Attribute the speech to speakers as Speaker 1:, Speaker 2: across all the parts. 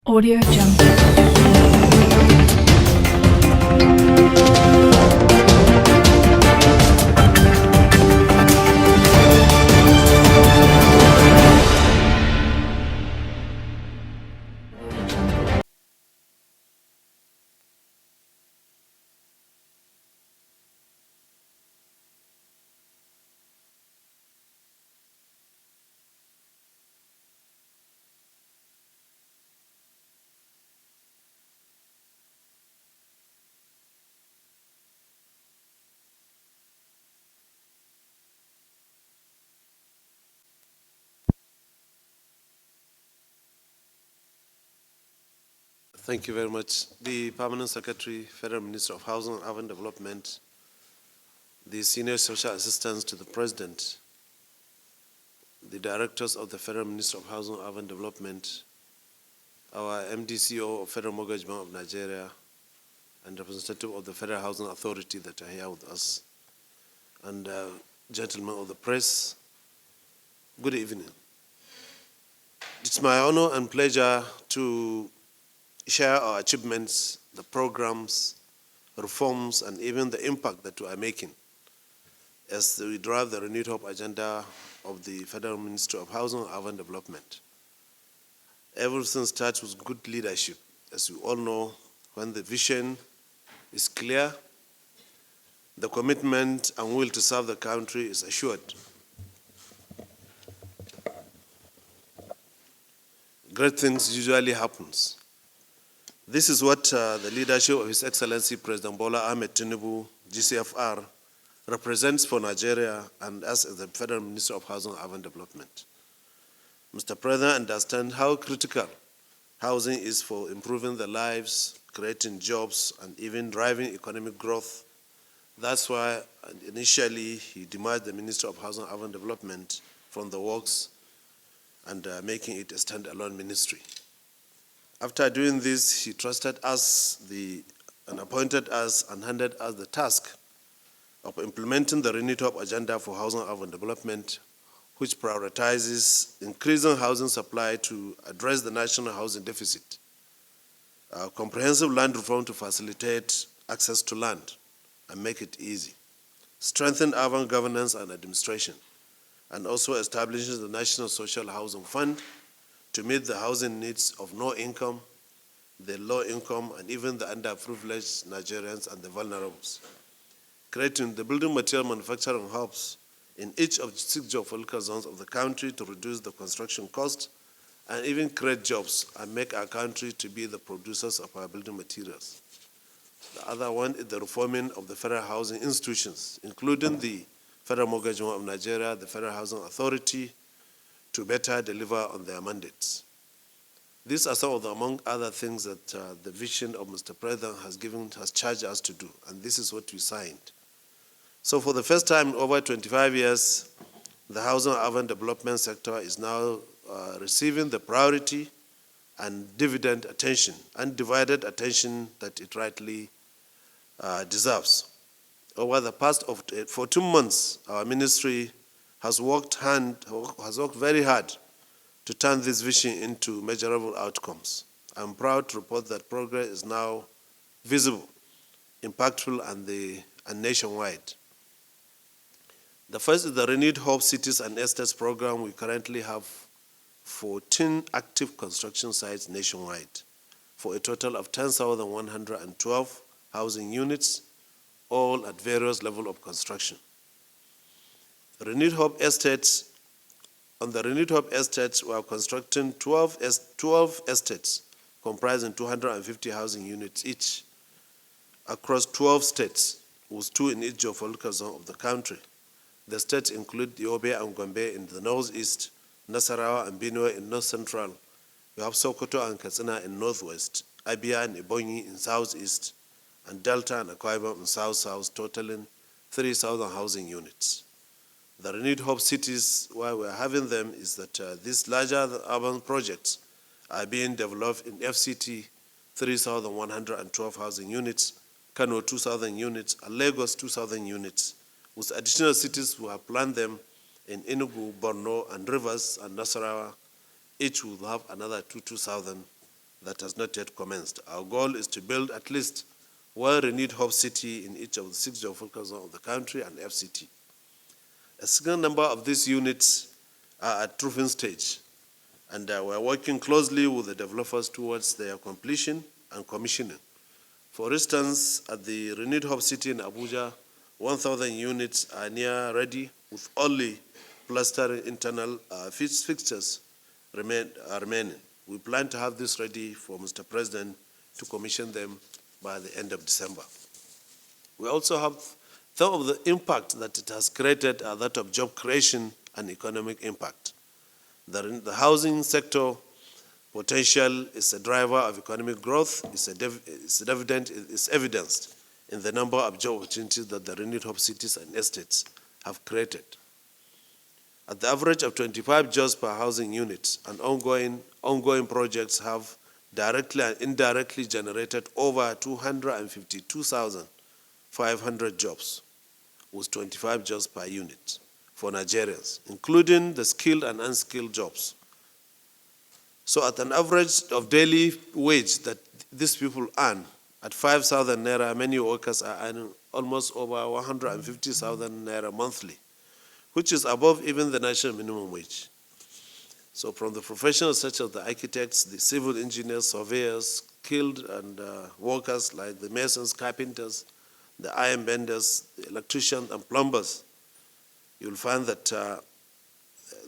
Speaker 1: Audio Jungle.
Speaker 2: Thank you very much. The Permanent Secretary, Federal Minister of Housing and Urban Development, the Senior Social Assistants to the President, the Directors of the Federal Minister of Housing and Urban Development, our MDCO of Federal Mortgage Bank of Nigeria, and representative of the Federal Housing Authority that are here with us, and gentlemen of the press, good evening. It's my honor and pleasure to share our achievements, the programs, reforms, and even the impact that we are making as we drive the renewed hope agenda of the Federal Ministry of Housing and Urban Development. Everything starts with good leadership. As we all know, when the vision is clear, the commitment and will to serve the country is assured. Great things usually happens. This is what the leadership of His Excellency President Bola Ahmed Tinubu, GCFR, represents for Nigeria and us as the Federal Minister of Housing and Urban Development. Mr. President understands how critical housing is for improving the lives, creating jobs, and even driving economic growth. That's why initially he demerged the Minister of Housing and Urban Development from the works and making it a standalone ministry. After doing this, he trusted us and appointed us and handed us the task of implementing the renewed hope agenda for housing and urban development, which prioritizes increasing housing supply to address the national housing deficit, comprehensive land reform to facilitate access to land and make it easy, strengthen urban governance and administration, and also establishes the National Social Housing Fund to meet the housing needs of no income, the low income, and even the underprivileged Nigerians and the vulnerables. Creating the building material manufacturing hubs in each of the 6 geopolitical zones of the country to reduce the construction cost and even create jobs and make our country to be the producers of our building materials. The other one is the reforming of the federal housing institutions, including the Federal Mortgage Bank of Nigeria, the Federal Housing Authority, to better deliver on their mandates. These are some of the, among other things that the vision of Mr. President has charged us to do, and this is what we signed. So for the first time in over 25 years, the housing and urban development sector is now receiving the priority and dividend attention, undivided attention that it rightly deserves. Over the past 14 months, our ministry has worked very hard to turn this vision into measurable outcomes. I'm proud to report that progress is now visible, impactful, and nationwide. The first is the Renewed Hope Cities and Estates program. We currently have 14 active construction sites nationwide for a total of 10,112 housing units, all at various levels of construction. Renewed Hope Estates. On the Renewed Hope Estates, we are constructing 12 estates comprising 250 housing units each across 12 states, with 2 in each geopolitical zone of the country. The states include Yobe and Gombe in the northeast, Nasarawa and Benue in north central. We have Sokoto and Katsina in northwest, Abia and Ebonyi in southeast, and Delta and Akwa Ibom in south-south, totaling 3,000 housing units. The Renewed Hope Cities, why we're having them is that these larger urban projects are being developed in FCT, 3,112 housing units, Kano 2,000 units, and Lagos 2,000 units, with additional cities who have planned them in Enugu, Borno, and Rivers, and Nasarawa. Each will have another 2,000 that has not yet commenced. Our goal is to build at least one renewed hope city in each of the 6 geographical zones of the country and FCT. A significant number of these units are at roofing stage, and we're working closely with the developers towards their completion and commissioning. For instance, at the renewed hope city in Abuja, 1,000 units are near ready with only plastering internal fixtures remaining. We plan to have this ready for Mr. President to commission them by the end of December. We also have some of the impact that it has created are that of job creation and economic impact. The housing sector potential is a driver of economic growth. It's evidenced in the number of job opportunities that the renewed hope cities and estates have created. At the average of 25 jobs per housing unit, and ongoing projects have directly and indirectly generated over 252,500 jobs, with 25 jobs per unit for Nigerians, including the skilled and unskilled jobs. So at an average of daily wage that these people earn, at 5,000 naira, many workers are earning almost over 150,000 naira monthly, which is above even the national minimum wage. So from the professionals such as the architects, the civil engineers, surveyors, skilled and workers like the masons, carpenters, the iron benders, the electricians and plumbers, you'll find that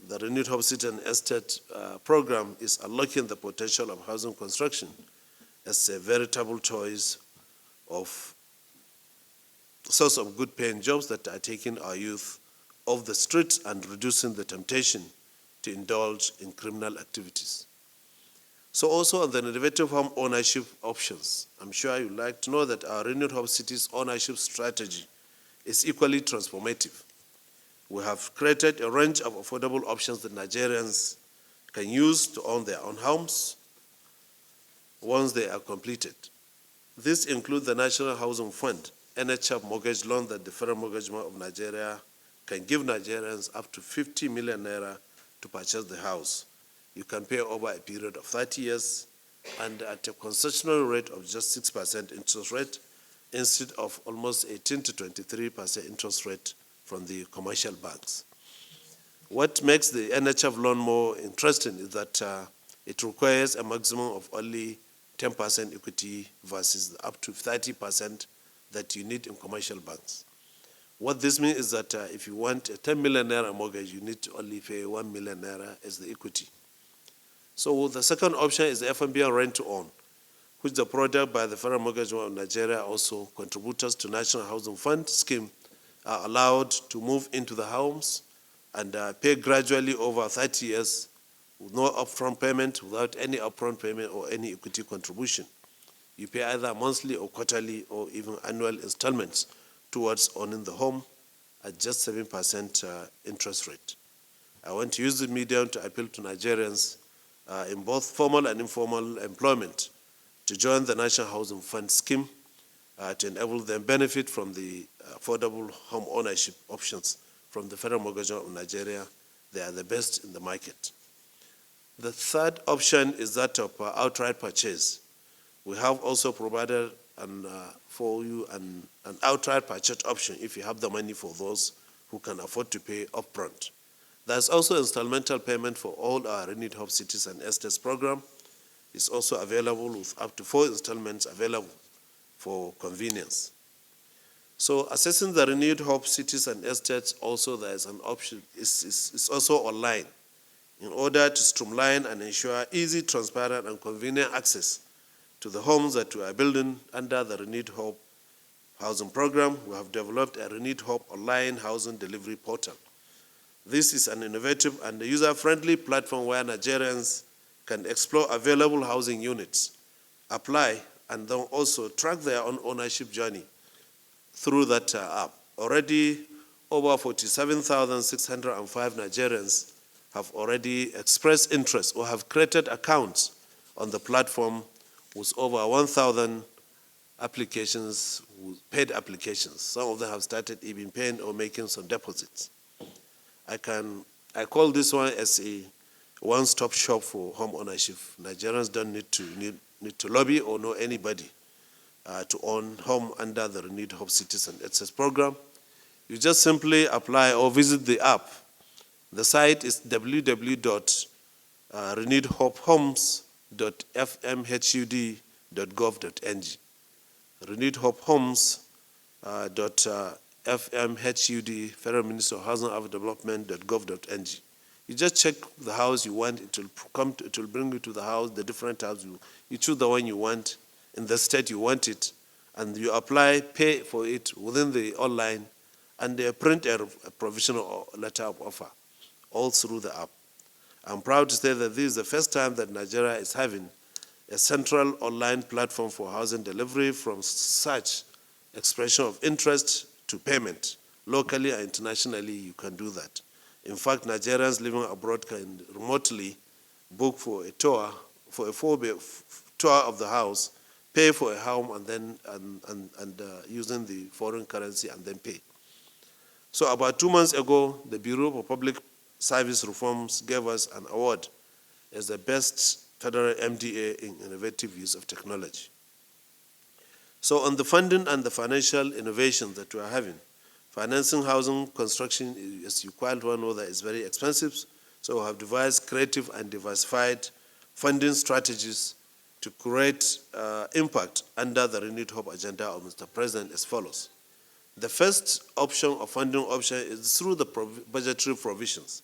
Speaker 2: the Renewed Hope City and Estate program is unlocking the potential of housing construction as a veritable choice of source of good paying jobs that are taking our youth off the streets and reducing the temptation to indulge in criminal activities. So also on the innovative home ownership options, I'm sure you'd like to know that our Renewed Hope City's ownership strategy is equally transformative. We have created a range of affordable options that Nigerians can use to own their own homes once they are completed. This includes the National Housing Fund, NHF mortgage loan that the Federal Mortgage Bank of Nigeria can give Nigerians up to 50 million naira to purchase the house. You can pay over a period of 30 years and at a concessional rate of just 6% interest rate instead of almost 18 to 23% interest rate from the commercial banks. What makes the NHF loan more interesting is that it requires a maximum of only 10% equity versus up to 30% that you need in commercial banks. What this means is that if you want a 10 million naira mortgage, you need to only pay 1 million naira as the equity. So the second option is the FMBN rent to own, which is a product by the Federal Mortgage Bank of Nigeria. Also, contributors to National Housing Fund scheme are allowed to move into the homes and pay gradually over 30 years with no upfront payment, without any upfront payment or any equity contribution. You pay either monthly or quarterly or even annual installments towards owning the home at just 7% interest rate. I want to use the medium to appeal to Nigerians in both formal and informal employment to join the National Housing Fund scheme to enable them benefit from the affordable home ownership options from the Federal Mortgage Bank of Nigeria. They are the best in the market. The third option is that of outright purchase. We have also provided for you an outright purchase option if you have the money for those who can afford to pay upfront. There's also installmental payment for all our Renewed Hope Cities and Estates program. It's also available with up to 4 installments available for convenience. So assessing the Renewed Hope Cities and Estates, also there is an option, it's also online in order to streamline and ensure easy, transparent, and convenient access to the homes that we are building under the Renewed Hope Housing Program. We have developed a Renewed Hope online housing delivery portal. This is an innovative and user-friendly platform where Nigerians can explore available housing units, apply, and then also track their own ownership journey through that app. Already, over 47,605 Nigerians have already expressed interest or have created accounts on the platform with over 1,000 applications, paid applications. Some of them have started even paying or making some deposits. I call this one as one-stop shop for home ownership. Nigerians don't need to lobby or know anybody to own home under the Renewed Hope Cities and Access program. You just simply apply or visit the app. The site is www.renewedhopehomes.fmhud.gov.ng. renewedhopehomes.fmhud, Federal Ministry of Housing and Development.gov.ng. You just check the house you want. It will bring you to the house, the different houses. You choose the one you want in the state you want it, and you apply, pay for it within the online, and they print a provisional letter of offer, all through the app. I'm proud to say that this is the first time that Nigeria is having a central online platform for housing delivery, from such expression of interest to payment. Locally and internationally, you can do that. In fact, Nigerians living abroad can remotely book for a tour, for a tour of the house, pay for a home, and then using the foreign currency, and then pay. So about 2 months ago, the Bureau for Public Service Reforms gave us an award as the best federal MDA in innovative use of technology. So on the funding and the financial innovation that we are having, financing housing construction, as you quite well know, that is very expensive. So we have devised creative and diversified funding strategies to create impact under the Renewed Hope agenda of Mr. President as follows. The first option of funding option is through the budgetary provisions.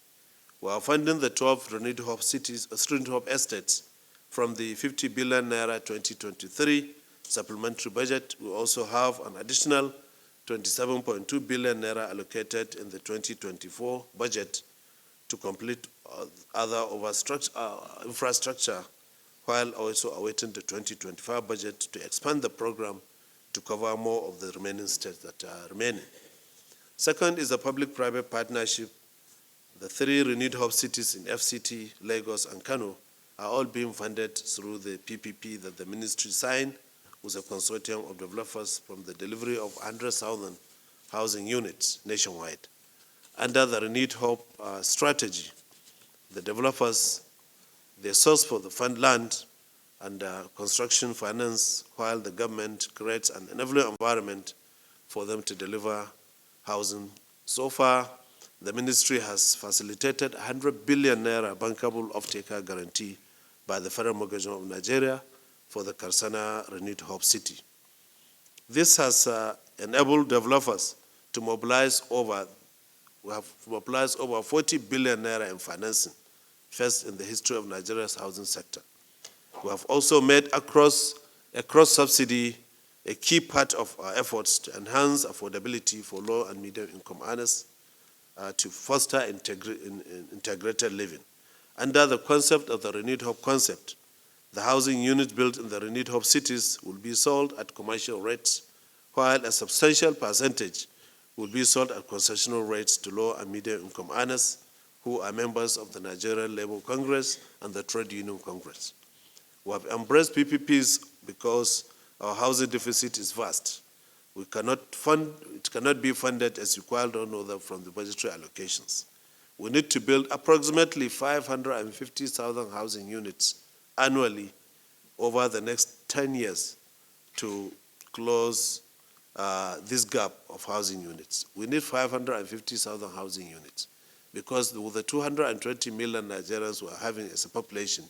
Speaker 2: We are funding the 12 Renewed Hope cities, Renewed Hope estates from the 50 billion naira 2023 supplementary budget. We also have an additional 27.2 billion naira allocated in the 2024 budget to complete other infrastructure, while also awaiting the 2025 budget to expand the program to cover more of the remaining states that are remaining. Second is a public-private partnership. The 3 Renewed Hope cities in FCT, Lagos, and Kano are all being funded through the PPP that the ministry signed with a consortium of developers from the delivery of 100,000 housing units nationwide. Under the Renewed Hope strategy, the developers, they source for the fund land and construction finance, while the government creates an enabling environment for them to deliver housing. So far, the ministry has facilitated 100 billion naira bankable off-taker guarantee by the Federal Mortgage of Nigeria for the Karsana Renewed Hope City. This has enabled developers to mobilize over 40 billion naira in financing, first in the history of Nigeria's housing sector. We have also made a cross-subsidy a key part of our efforts to enhance affordability for low and medium income earners to foster integrated living. Under the concept of the Renewed Hope concept, the housing units built in the Renewed Hope cities will be sold at commercial rates, while a substantial percentage will be sold at concessional rates to low and medium income earners who are members of the Nigerian Labour Congress and the Trade Union Congress. We have embraced PPPs because our housing deficit is vast. It cannot be funded, as you quite don't know, that from the budgetary allocations. We need to build approximately 550,000 housing units annually over the next 10 years to close this gap of housing units. We need 550,000 housing units because with the 220 million Nigerians we are having as a population,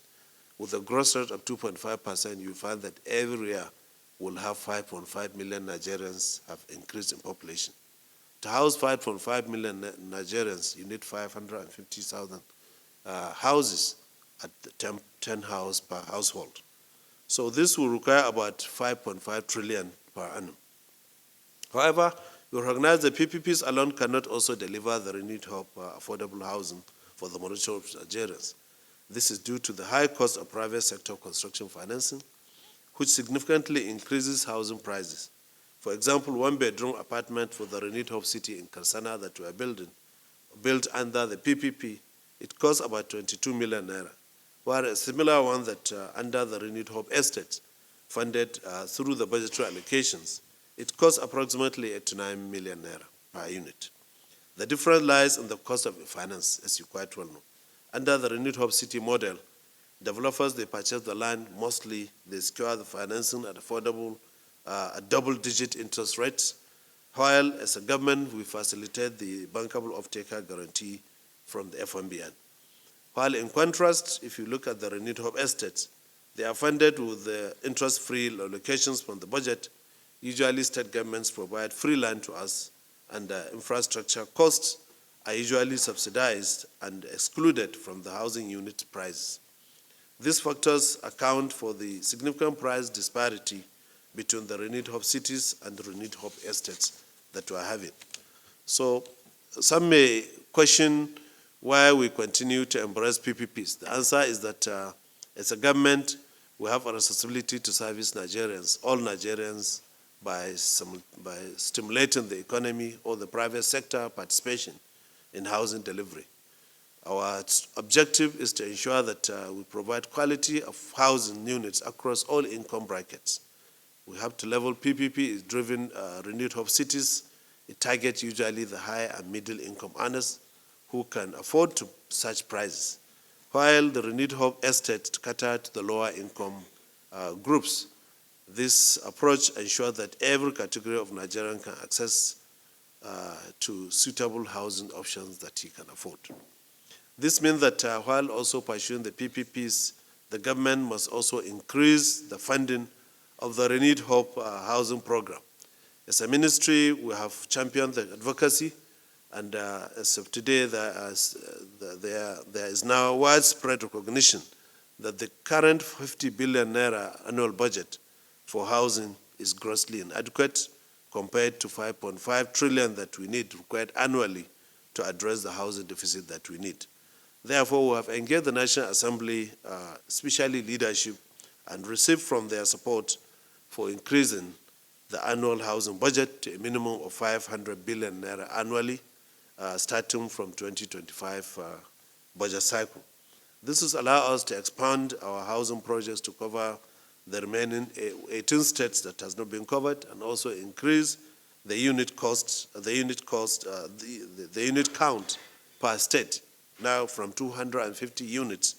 Speaker 2: with a growth rate of 2.5%, you find that every year we'll have 5.5 million Nigerians have increased in population. To house 5.5 million Nigerians, you need 550,000 houses at 10 houses per household. So this will require about 5.5 trillion per annum. However, we recognize that PPPs alone cannot also deliver the renewed hope affordable housing for the majority of Nigerians. This is due to the high cost of private sector construction financing, which significantly increases housing prices. For example, one-bedroom apartment for the Renewed Hope City in Karsana that we are built under the PPP, it costs about 22 million naira, while a similar one that under the Renewed Hope Estate, funded through the budgetary allocations, it costs approximately 89 million naira per unit. The difference lies in the cost of finance, as you quite well know. Under the Renewed Hope City model, developers, they purchase the land, mostly they secure the financing at affordable, at double-digit interest rates, while as a government, we facilitate the bankable off-taker guarantee from the FMBN. While in contrast, if you look at the Renewed Hope estates, they are funded with the interest-free allocations from the budget. Usually state governments provide free land to us, and infrastructure costs are usually subsidized and excluded from the housing unit prices. These factors account for the significant price disparity between the Renewed Hope cities and the Renewed Hope estates that we are having. So some may question why we continue to embrace PPPs. The answer is that as a government, we have a responsibility to service Nigerians, all Nigerians, by stimulating the economy or the private sector participation in housing delivery. Our objective is to ensure that we provide quality of housing units across all income brackets. We have to level PPP is driven Renewed Hope cities. It targets usually the high and middle income earners who can afford to such prices, while the Renewed Hope estate cater to the lower income groups. This approach ensures that every category of Nigerian can access to suitable housing options that he can afford. This means that while also pursuing the PPPs, the government must also increase the funding of the Renewed Hope housing program. As a ministry, we have championed the advocacy, and as of today, there is now widespread recognition that the current 50 billion naira annual budget for housing is grossly inadequate compared to 5.5 trillion that we need required annually to address the housing deficit that we need. Therefore, we have engaged the National Assembly, especially leadership, and received from their support for increasing the annual housing budget to a minimum of 500 billion naira annually, starting from 2025 budget cycle. This will allow us to expand our housing projects to cover the remaining 18 states that has not been covered, and also increase the unit cost, the unit count per state, now from 250 units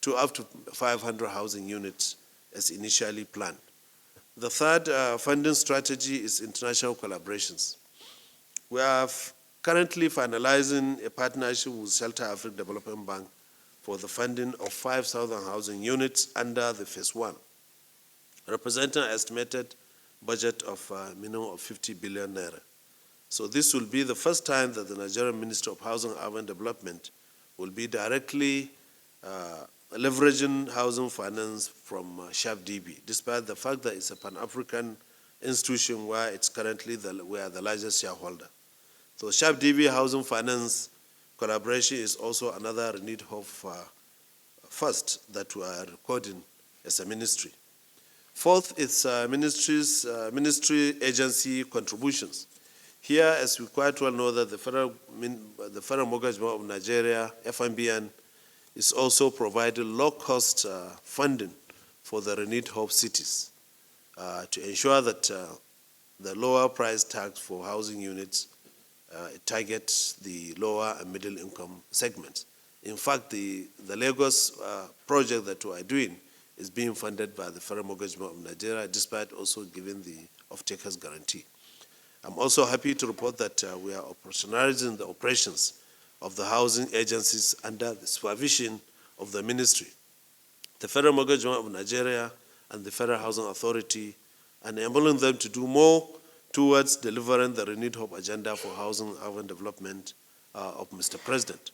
Speaker 2: to up to 500 housing units as initially planned. The third funding strategy is international collaborations. We are currently finalizing a partnership with Shelter Africa Development Bank for the funding of 5,000 housing units under the Phase 1, representing an estimated budget of a minimum of 50 billion naira. So this will be the first time that the Nigerian Minister of Housing and Urban Development will be directly leveraging housing finance from SHAFDB, despite the fact that it's a Pan-African institution where it's currently we are the largest shareholder. So SHAFDB housing finance collaboration is also another Renewed Hope first that we are recording as a ministry. Fourth is ministry agency contributions. Here, as we quite well know, that the Federal Mortgage Bank of Nigeria, FMBN, is also providing low-cost funding for the Renewed Hope cities to ensure that the lower price tags for housing units targets the lower and middle income segments. In fact, the Lagos project that we are doing is being funded by the Federal Mortgage Bank of Nigeria, despite also giving the off-takers guarantee. I'm also happy to report that we are operationalizing the operations of the housing agencies under the supervision of the ministry, the Federal Mortgage Bank of Nigeria, and the Federal Housing Authority, and enabling them to do more towards delivering the Renewed Hope agenda for housing and urban development of Mr. President.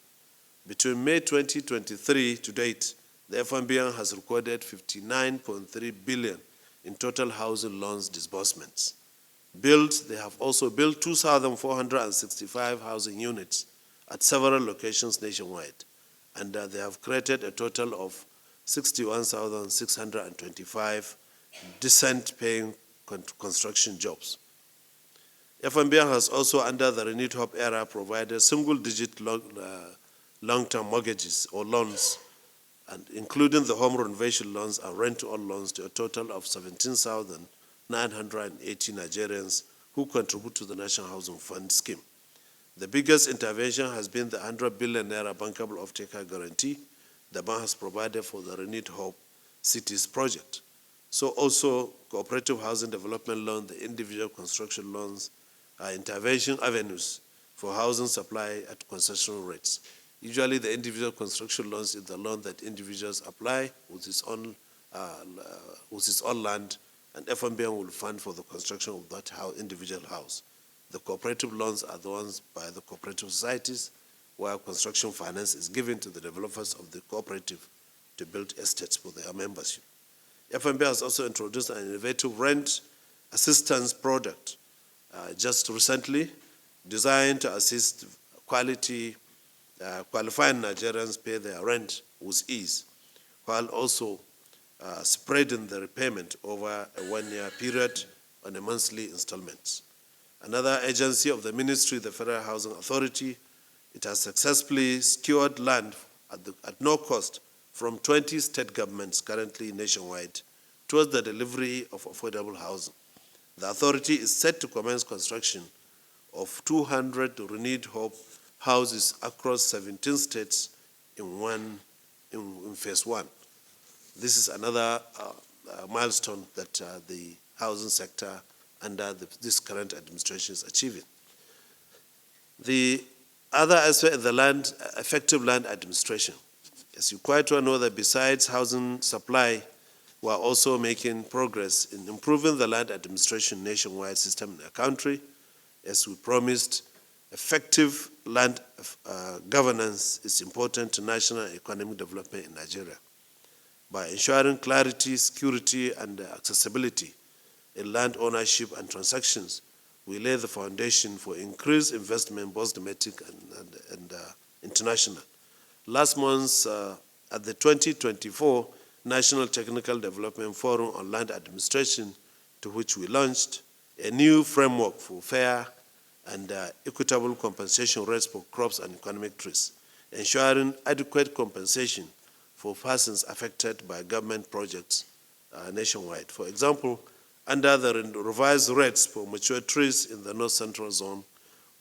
Speaker 2: Between May 2023 to date, the FMBN has recorded 59.3 billion in total housing loans disbursements. They have also built 2,465 housing units at several locations nationwide, and they have created a total of 61,625 decent paying construction jobs. FMBN has also, under the Renewed Hope era, provided single-digit long-term mortgages or loans, and including the home renovation loans and rent-to-own loans, to a total of 17,980 Nigerians who contribute to the National Housing Fund scheme. The biggest intervention has been the 100 billion naira bankable off-taker guarantee the bank has provided for the Renewed Hope Cities project. So also cooperative housing development loan, the individual construction loans are intervention avenues for housing supply at concessional rates. Usually the individual construction loans is the loan that individuals apply with its own land, and FMBN will fund for the construction of that individual house. The cooperative loans are the ones by the cooperative societies where construction finance is given to the developers of the cooperative to build estates for their membership. FMB has also introduced an innovative rent assistance product just recently designed to assist qualifying Nigerians pay their rent with ease, while also spreading the repayment over a one-year period on a monthly installments. Another agency of the ministry, the Federal Housing Authority, it has successfully secured land at no cost from 20 state governments currently nationwide towards the delivery of affordable housing. The authority is set to commence construction of 200 Renewed Hope houses across 17 states in phase one. This is another milestone that the housing sector under this current administration is achieving. The other aspect is the effective land administration. As you quite well know, that besides housing supply, we are also making progress in improving the land administration nationwide system in the country. As we promised, effective land governance is important to national and economic development in Nigeria. By ensuring clarity, security, and accessibility in land ownership and transactions, we lay the foundation for increased investment, both domestic and international. Last month, at the 2024 National Technical Development Forum on Land Administration, to which we launched a new framework for fair and equitable compensation rates for crops and economic trees, ensuring adequate compensation for persons affected by government projects nationwide. For example, under the revised rates for mature trees in the North Central Zone,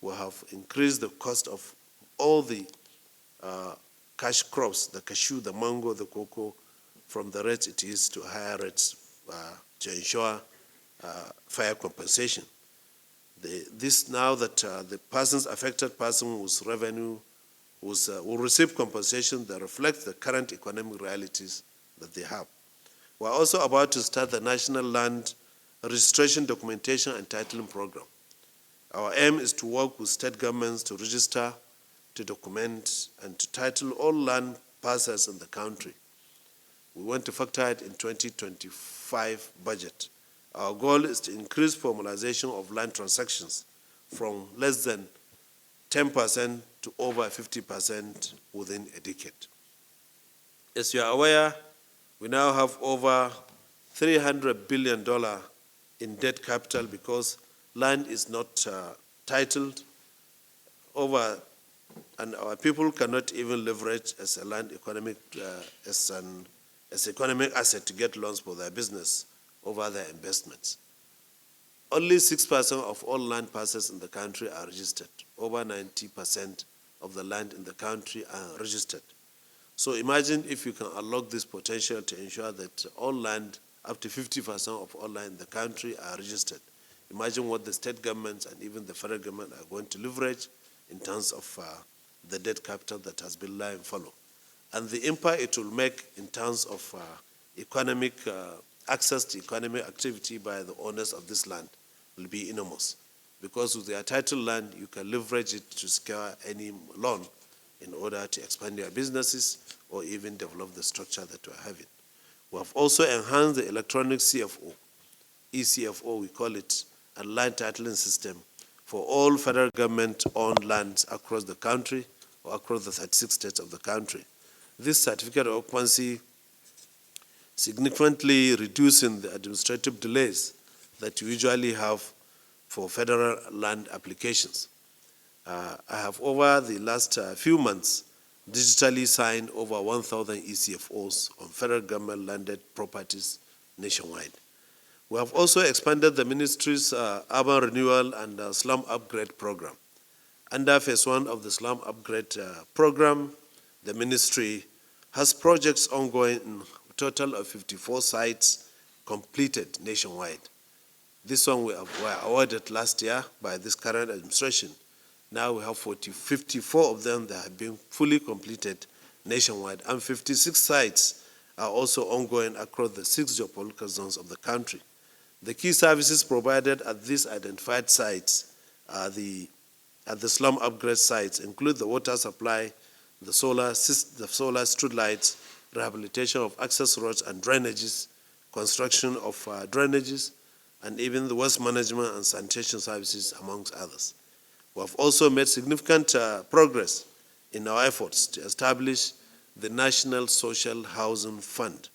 Speaker 2: we have increased the cost of all the cash crops, the cashew, the mango, the cocoa, from the rates it is to higher rates to ensure fair compensation. This now that the affected person whose revenue will receive compensation that reflects the current economic realities that they have. We're also about to start the National Land Registration Documentation and Titling Program. Our aim is to work with state governments to register, to document, and to title all land parcels in the country. We want to factor it in 2025 budget. Our goal is to increase formalization of land transactions from less than 10% to over 50% within a decade. As you are aware, we now have over $300 billion in debt capital because land is not titled over, and our people cannot even leverage as a land economic economic asset to get loans for their business over their investments. Only 6% of all land parcels in the country are registered. Over 90% of the land in the country are registered. So imagine if you can unlock this potential to ensure that all land, up to 50% of all land in the country are registered. Imagine what the state governments and even the federal government are going to leverage in terms of the debt capital that has been lying fallow. And the impact it will make in terms of economic access to economic activity by the owners of this land will be enormous. Because with their title land, you can leverage it to secure any loan in order to expand your businesses or even develop the structure that we're having. We have also enhanced the electronic CFO, ECFO we call it, and land titling system for all federal government-owned lands across the country or across the 36 states of the country. This certificate of occupancy significantly reducing the administrative delays that you usually have for federal land applications. I have over the last few months digitally signed over 1,000 ECFOs on federal government landed properties nationwide. We have also expanded the ministry's urban renewal and slum upgrade program. Under phase 1 of the slum upgrade program, the ministry has projects ongoing in a total of 54 sites completed nationwide. This one were awarded last year by this current administration. Now we have 54 of them that have been fully completed nationwide, and 56 sites are also ongoing across the 6 geopolitical zones of the country. The key services provided at these identified sites at the slum upgrade sites include the water supply, the solar street lights, rehabilitation of access roads and drainages, construction of drainages, and even the waste management and sanitation services, amongst others. We have also made significant progress in our efforts to establish the National Social Housing Fund.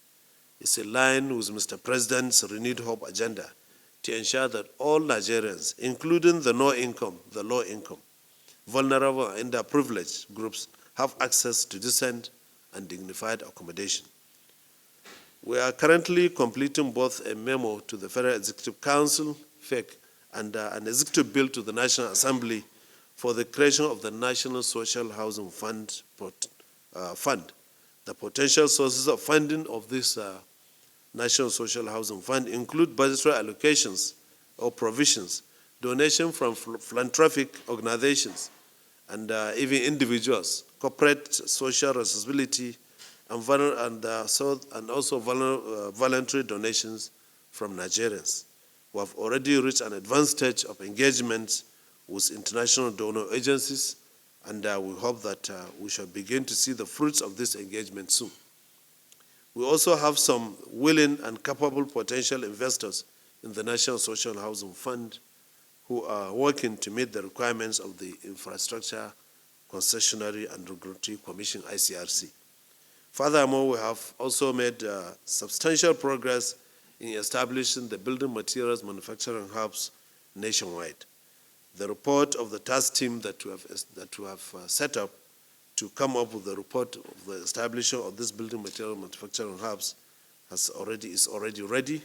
Speaker 2: It's in line with Mr. President's renewed hope agenda to ensure that all Nigerians, including the low-income, vulnerable and underprivileged groups, have access to decent and dignified accommodation. We are currently completing both a memo to the Federal Executive Council, FEC, and an executive bill to the National Assembly for the creation of the National Social Housing Fund. The potential sources of funding of this National Social Housing Fund include budgetary allocations or provisions, donation from philanthropic organizations, and even individuals, corporate social responsibility, and also voluntary donations from Nigerians. We have already reached an advanced stage of engagement with international donor agencies, and we hope that we shall begin to see the fruits of this engagement soon. We also have some willing and capable potential investors in the National Social Housing Fund who are working to meet the requirements of the Infrastructure Concessionary and Regulatory Commission, ICRC. Furthermore, we have also made substantial progress in establishing the building materials manufacturing hubs nationwide. The report of the task team that we have set up to come up with the report of the establishment of this building material manufacturing hubs is already ready.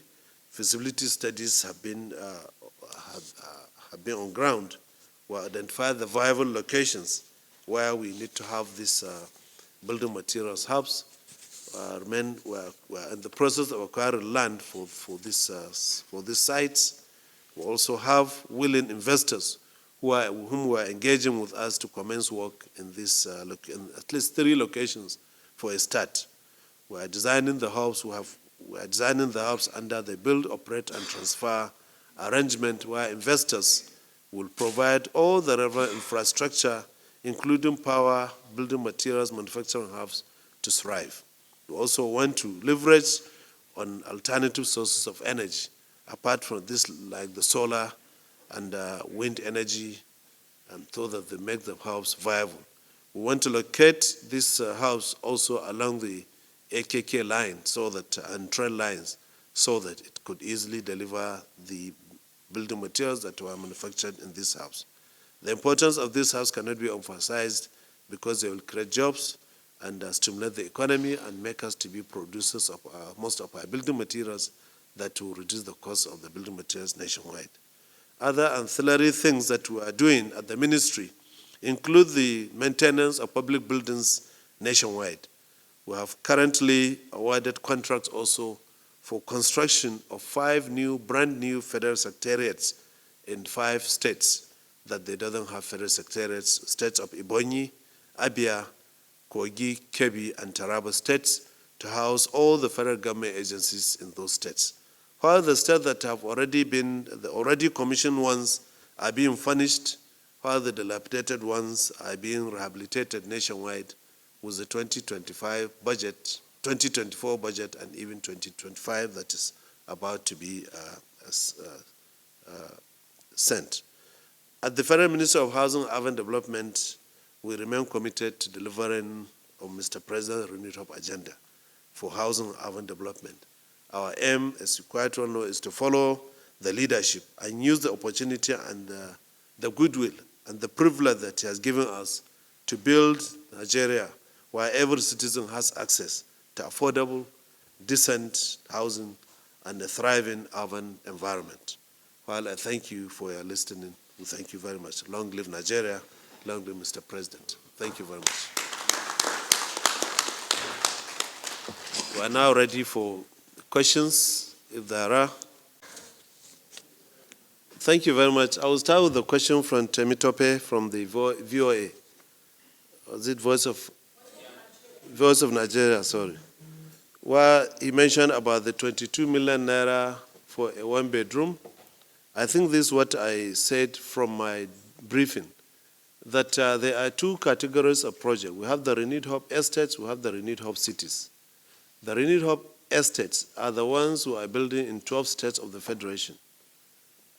Speaker 2: Feasibility studies have been on ground. We identified the viable locations where we need to have these building materials hubs. We're in the process of acquiring land for these sites. We also have willing investors whom we are engaging with us to commence work in this in at least 3 locations for a start. We are designing the hubs. We are designing the hubs under the build, operate, and transfer arrangement, where investors will provide all the relevant infrastructure, including power, building materials, manufacturing hubs, to thrive. We also want to leverage on alternative sources of energy, apart from this, like the solar and wind energy, and so that they make the hubs viable. We want to locate this hubs also along the AKK line, and train lines, so that it could easily deliver the building materials that were manufactured in these hubs. The importance of these hubs cannot be emphasized, because they will create jobs and stimulate the economy and make us to be producers of most of our building materials that will reduce the cost of the building materials nationwide. Other ancillary things that we are doing at the ministry include the maintenance of public buildings nationwide. We have currently awarded contracts also for construction of 5 brand new federal secretariats in 5 states that they don't have federal secretariats, states of Ebonyi, Abia, Kogi, Kebbi, and Taraba states, to house all the federal government agencies in those states. While the states that have the already commissioned ones are being furnished, while the dilapidated ones are being rehabilitated nationwide with the 2024 budget, and even 2025 that is about to be sent. At the Federal Ministry of Housing and Urban Development, we remain committed to delivering on Mr. President's renewed hope agenda for housing and urban development. Our aim, as you quite well know, is to follow the leadership and use the opportunity and the goodwill and the privilege that he has given us to build Nigeria where every citizen has access to affordable, decent housing and a thriving urban environment. While I thank you for your listening, we thank you very much. Long live Nigeria, Long live Mr. President. Thank you very much. We are now ready for questions, if there are. Thank you very much. I will start with the question from Temitope from the VOA. Was it Voice of Nigeria, sorry. Where he mentioned about the 22 million naira for a one-bedroom. I think this is what I said from my briefing, that there are two categories of projects. We have the renewed hope estates, we have the renewed hope cities. The renewed hope estates are the ones who are building in 12 states of the Federation,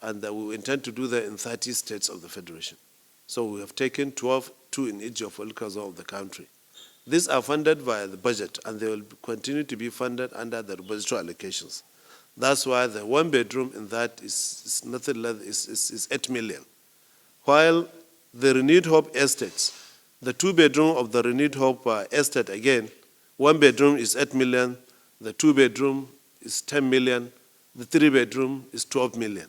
Speaker 2: and that we intend to do that in 30 states of the Federation. So we have taken 12, two in each geopolitical zone of the country. These are funded via the budget, and they will continue to be funded under the budgetary allocations. That's why the one bedroom in that is nothing less, is 8 million. While the renewed hope estates, the two bedroom of the renewed hope estate, again, one bedroom is 8 million, the two bedroom is 10 million, the three bedroom is 12 million.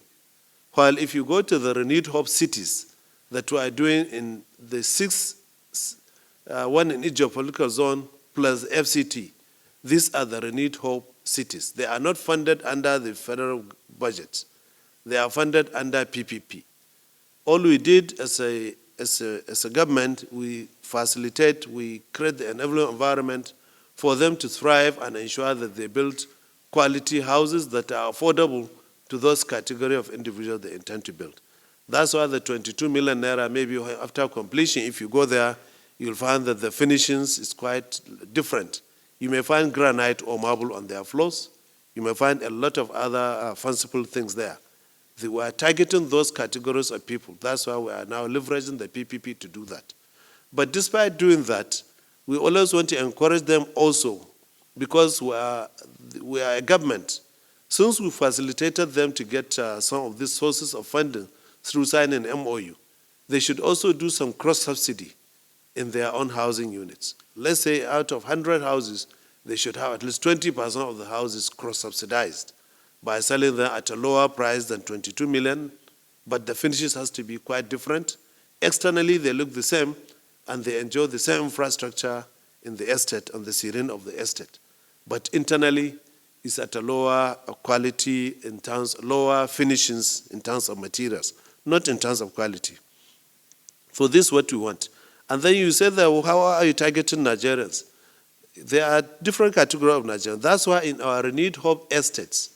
Speaker 2: While if you go to the renewed hope cities that we are doing in the one in each geopolitical zone plus FCT, these are the renewed hope cities. They are not funded under the federal budget. They are funded under PPP. All we did as a government, we facilitate, we create the enabling environment for them to thrive and ensure that they build quality houses that are affordable to those category of individuals they intend to build. That's why the 22 million naira, maybe after completion, if you go there, you'll find that the finishings is quite different. You may find granite or marble on their floors. You may find a lot of other fanciful things there. We are targeting those categories of people. That's why we are now leveraging the PPP to do that. But despite doing that, we always want to encourage them also, because we are a government. Since we facilitated them to get some of these sources of funding through signing MOU, they should also do some cross-subsidy in their own housing units. Let's say out of 100 houses, they should have at least 20% of the houses cross-subsidized by selling them at a lower price than 22 million, but the finishes has to be quite different. Externally, they look the same, and they enjoy the same infrastructure in the estate, on the serene of the estate. But internally, it's at a lower quality in terms, lower finishings in terms of materials, not in terms of quality. So this is what we want. And then you say that, well, how are you targeting Nigerians? There are different categories of Nigerians. That's why in our renewed hope estates,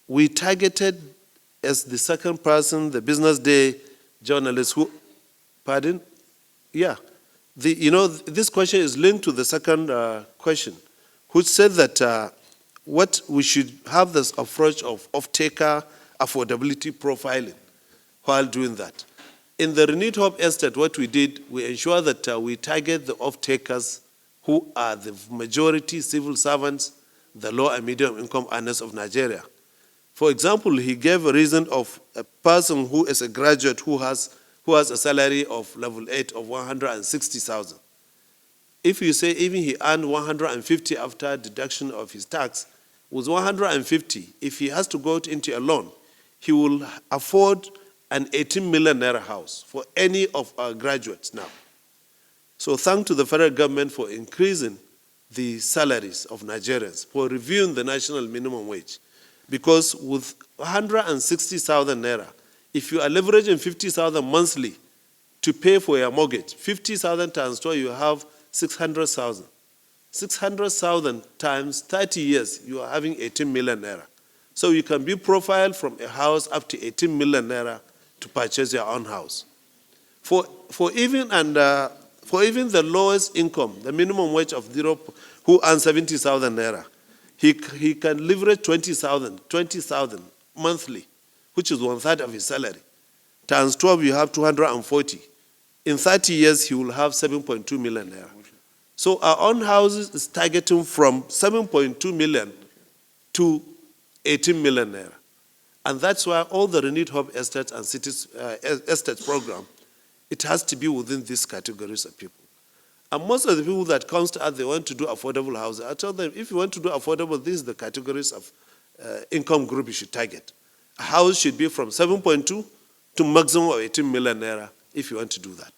Speaker 2: we targeted as the second person, the Business Day journalist who, pardon? Yeah. This question is linked to the second question, which said that what we should have this approach of off-taker affordability profiling while doing that. In the renewed hope estate, what we did, we ensure that we target the off-takers who are the majority civil servants, the low and medium income earners of Nigeria. For example, he gave a reason of a person who is a graduate who has a salary of level 8 of 160,000. If you say even he earned 150 after deduction of his tax, with 150, if he has to go into a loan, he will afford an 18 million naira house for any of our graduates now. So thanks to the federal government for increasing the salaries of Nigerians, for reviewing the national minimum wage. Because with 160,000 naira, if you are leveraging 50,000 monthly to pay for your mortgage, 50,000 times 12, you have 600,000. 600,000 times 30 years, you are having 18 million naira. So you can be profiled from a house up to 18 million naira to purchase your own house. For even the lowest income, the minimum wage of who earns 70,000 naira, he can leverage 20,000 monthly, which is 1/3 of his salary. Times 12, you have 240. In 30 years, he will have 7.2 million naira. So our own houses is targeting from 7.2 million to 18 million naira. And that's why all the renewed hope estates and cities estates program, it has to be within these categories of people. And most of the people that comes to us, they want to do affordable housing. I tell them, if you want to do affordable, these are the categories of income group you should target. A house should be from 7.2 to maximum of 18 million naira if you want to do that.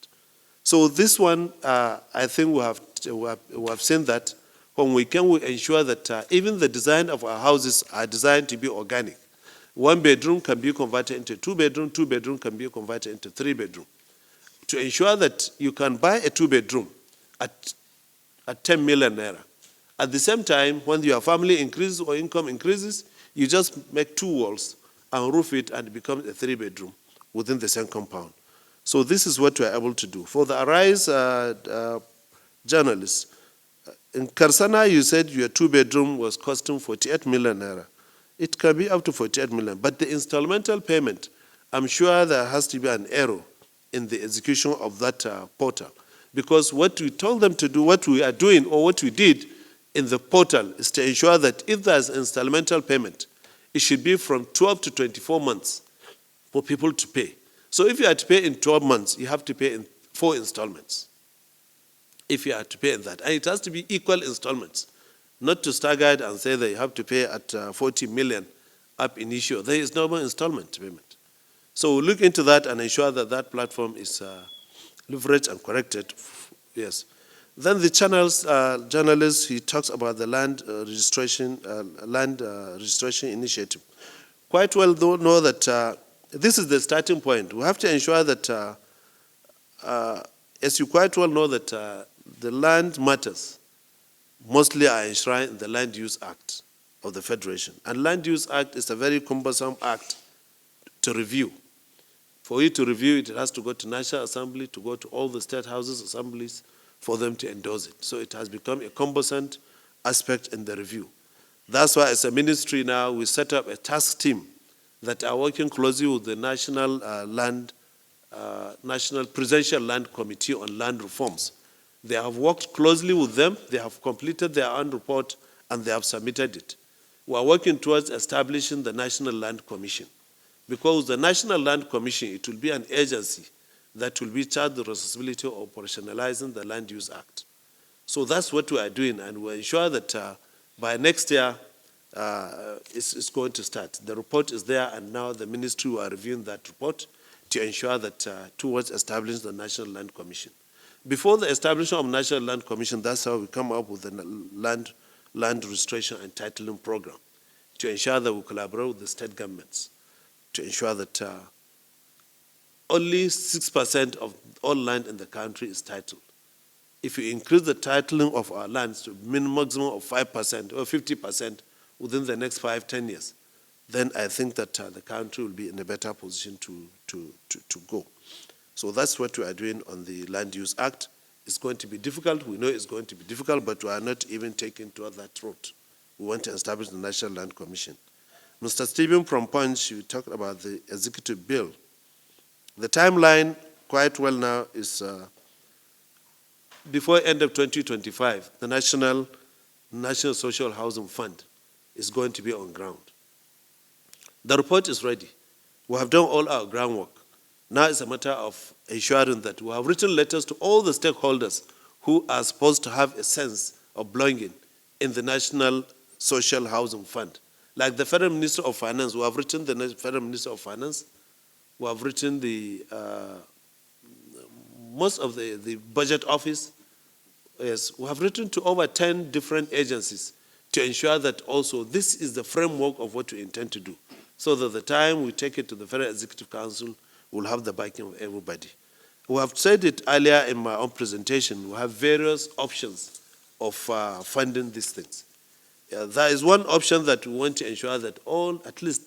Speaker 2: So this one, I think we have seen that when we can, we ensure that even the design of our houses are designed to be organic. 1 bedroom can be converted into 2 bedroom, 2 bedroom can be converted into 3 bedroom. To ensure that you can buy a 2 bedroom at 10 million naira. At the same time, when your family increases or income increases, you just make 2 walls and roof it and it becomes a 3 bedroom within the same compound. So this is what we are able to do. For the Arise journalists, in Karsana, you said your 2 bedroom was costing 48 million naira. It can be up to 48 million, but the installmental payment, I'm sure there has to be an error in the execution of that portal. Because what we told them to do, what we are doing, or what we did in the portal is to ensure that if there's installmental payment, it should be from 12 to 24 months for people to pay. So if you are to pay in 12 months, you have to pay in 4 installments. If you are to pay in that. And it has to be equal installments, not to stagger it and say that you have to pay at 40 million up initial. There is no more installment payment. So we'll look into that and ensure that that platform is leveraged and corrected. Yes. Then the channels journalist, he talks about the land registration initiative. Quite well know that this is the starting point. We have to ensure that, as you quite well know, that the land matters mostly are enshrined in the Land Use Act of the Federation. And Land Use Act is a very cumbersome act to review. For you to review it, it has to go to National Assembly, to go to all the state houses, assemblies, for them to endorse it. So it has become a cumbersome aspect in the review. That's why as a ministry now, we set up a task team that are working closely with the National Presidential Land Committee on Land Reforms. They have worked closely with them, they have completed their own report, and they have submitted it. We are working towards establishing the National Land Commission. Because the National Land Commission, it will be an agency that will be charged the responsibility of operationalizing the Land Use Act. So that's what we are doing, and we ensure that by next year, it's going to start. The report is there, and now the ministry are reviewing that report to ensure that towards establishing the National Land Commission. Before the establishment of National Land Commission, that's how we come up with the land registration and titling program to ensure that we collaborate with the state governments to ensure that only 6% of all land in the country is titled. If you increase the titling of our lands to a maximum of 5% or 50% within the next 5-10 years, then I think that the country will be in a better position to go. So that's what we are doing on the Land Use Act. It's going to be difficult. We know it's going to be difficult, but we are not even taking toward that route. We want to establish the National Land Commission. Mr. Stephen from Punch, you talked about the executive bill. The timeline, quite well now, is before end of 2025, the National Social Housing Fund is going to be on ground. The report is ready. We have done all our groundwork. Now it's a matter of ensuring that we have written letters to all the stakeholders who are supposed to have a sense of belonging in the National Social Housing Fund. Like the Federal Minister of Finance, we have written the Federal Minister of Finance, we have written the most of the budget office. Yes, we have written to over 10 different agencies to ensure that also this is the framework of what we intend to do, so that the time we take it to the Federal Executive Council, we'll have the backing of everybody. We have said it earlier in my own presentation, we have various options of funding these things. There is one option that we want to ensure that at least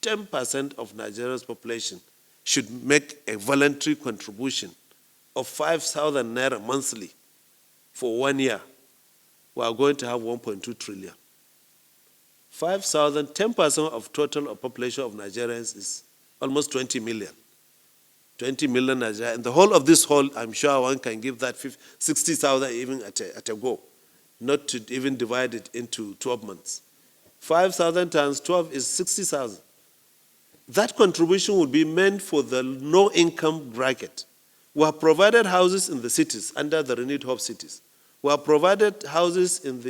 Speaker 2: 10% of Nigeria's population should make a voluntary contribution of 5,000 naira monthly for 1 year. We are going to have 1.2 trillion. 5,000, 10% of total population of Nigerians is almost 20 million. 20 million Nigerians. And the whole of this I'm sure one can give that 60,000 even at a go, not to even divide it into 12 months. 5,000 times 12 is 60,000. That contribution would be meant for the no-income bracket. We have provided houses in the cities under the renewed hope cities. We have provided houses in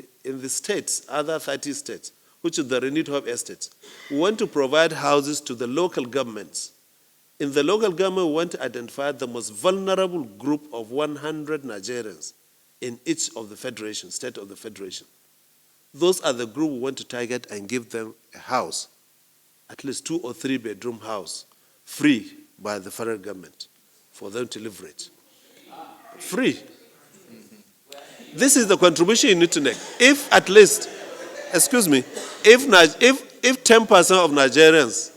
Speaker 2: the states, other 30 states, which is the renewed hope estates. We want to provide houses to the local governments In the local government, we want to identify the most vulnerable group of 100 Nigerians in each of the federation, state of the federation. Those are the group we want to target and give them a house, at least 2 or 3 bedroom house, free by the federal government for them to leverage. Free. This is the contribution you need to make. If at least, excuse me, if 10% of Nigerians,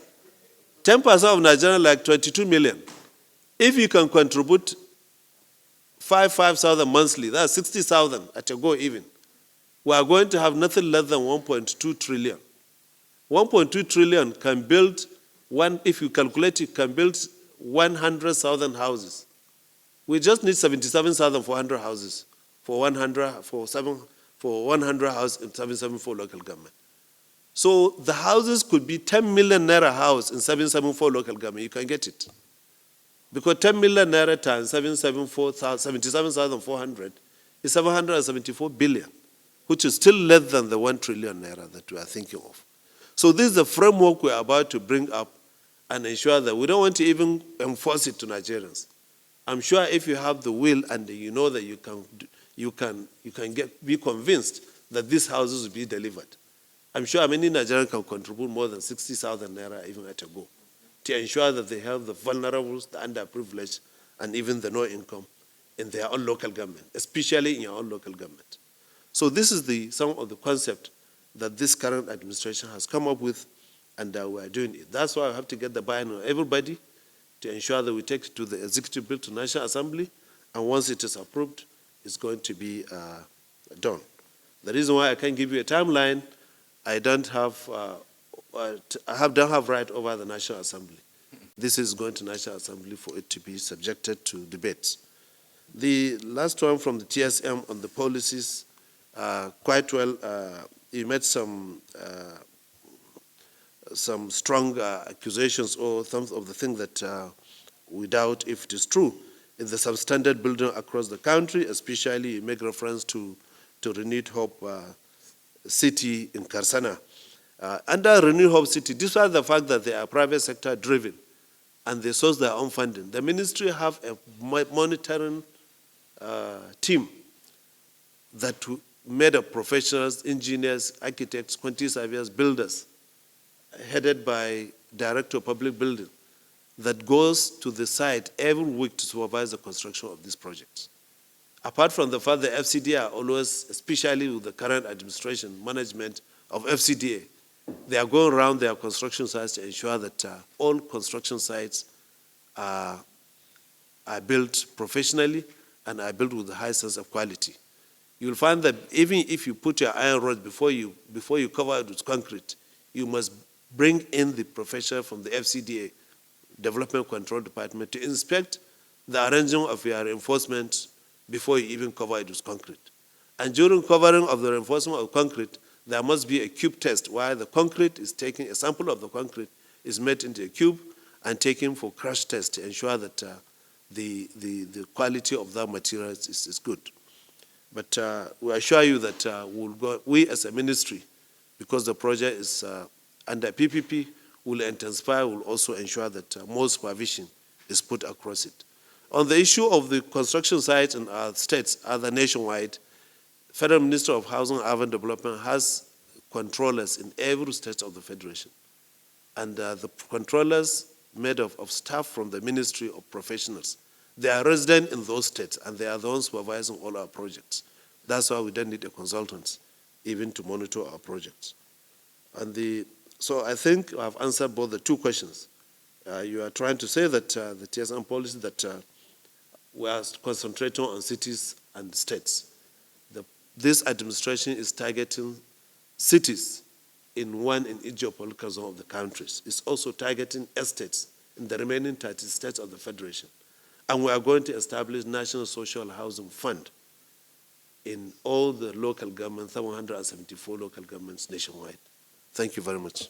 Speaker 2: 10% of Nigerians like 22 million, if you can contribute 5,000 monthly, that's 60,000 at a go even, we are going to have nothing less than 1.2 trillion. 1.2 trillion can build if you calculate it, can build 100,000 houses. We just need 77,400 houses for 100 houses in 774 local government. So the houses could be 10 million naira house in 774 local government. You can get it. Because 10 million naira times 77,400 is 774 billion, which is still less than the 1 trillion naira that we are thinking of. So this is the framework we are about to bring up and ensure that we don't want to even enforce it to Nigerians. I'm sure if you have the will and you know that you can be convinced that these houses will be delivered, I'm sure many Nigerians can contribute more than 60,000 naira even at a go to ensure that they have the vulnerables, the underprivileged, and even the no income in their own local government, especially in your own local government. So this is some of the concept that this current administration has come up with, and we are doing it. That's why I have to get the buy-in of everybody to ensure that we take it to the executive bill to National Assembly, and once it is approved, it's going to be done. The reason why I can't give you a timeline, I don't have right over the National Assembly. This is going to National Assembly for it to be subjected to debates. The last one from the TSM on the policies, quite well, he made some strong accusations or some of the things that we doubt if it is true. In the substandard building across the country, especially you make reference to Renewed Hope City in Karsana. Under Renewed Hope City, despite the fact that they are private sector driven and they source their own funding, the ministry have a monitoring team that made of professionals, engineers, architects, quantity surveyors, builders, headed by Director of Public Building, that goes to the site every week to supervise the construction of these projects. Apart from the fact that FCDA are always, especially with the current administration, management of FCDA, they are going around their construction sites to ensure that all construction sites are built professionally and are built with a high sense of quality. You'll find that even if you put your iron rod before you cover it with concrete, you must bring in the professional from the FCDA, Development Control Department, to inspect the arrangement of your reinforcement before you even cover it with concrete. And during covering of the reinforcement of concrete, there must be a cube test where the concrete is taken, a sample of the concrete is made into a cube and taken for crash test to ensure that the quality of that material is good. But we assure you that we as a ministry, because the project is under PPP, will intensify, will also ensure that more supervision is put across it. On the issue of the construction sites in our states, other nationwide, Federal Minister of Housing and Urban Development has controllers in every state of the Federation. And the controllers made of staff from the Ministry of Professionals. They are resident in those states, and they are the ones supervising all our projects. That's why we don't need a consultant even to monitor our projects. So I think I've answered both the two questions. You are trying to say that the TSM policy that we are concentrating on cities and states. This administration is targeting cities in each geopolitical zone of the countries. It's also targeting estates in the remaining 30 states of the Federation. And we are going to establish National Social Housing Fund in all the local governments, 174 local governments nationwide. Thank you very much.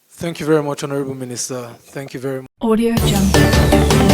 Speaker 3: Thank you very much, Honorable Minister. Thank you very much.
Speaker 1: Audio Jungle.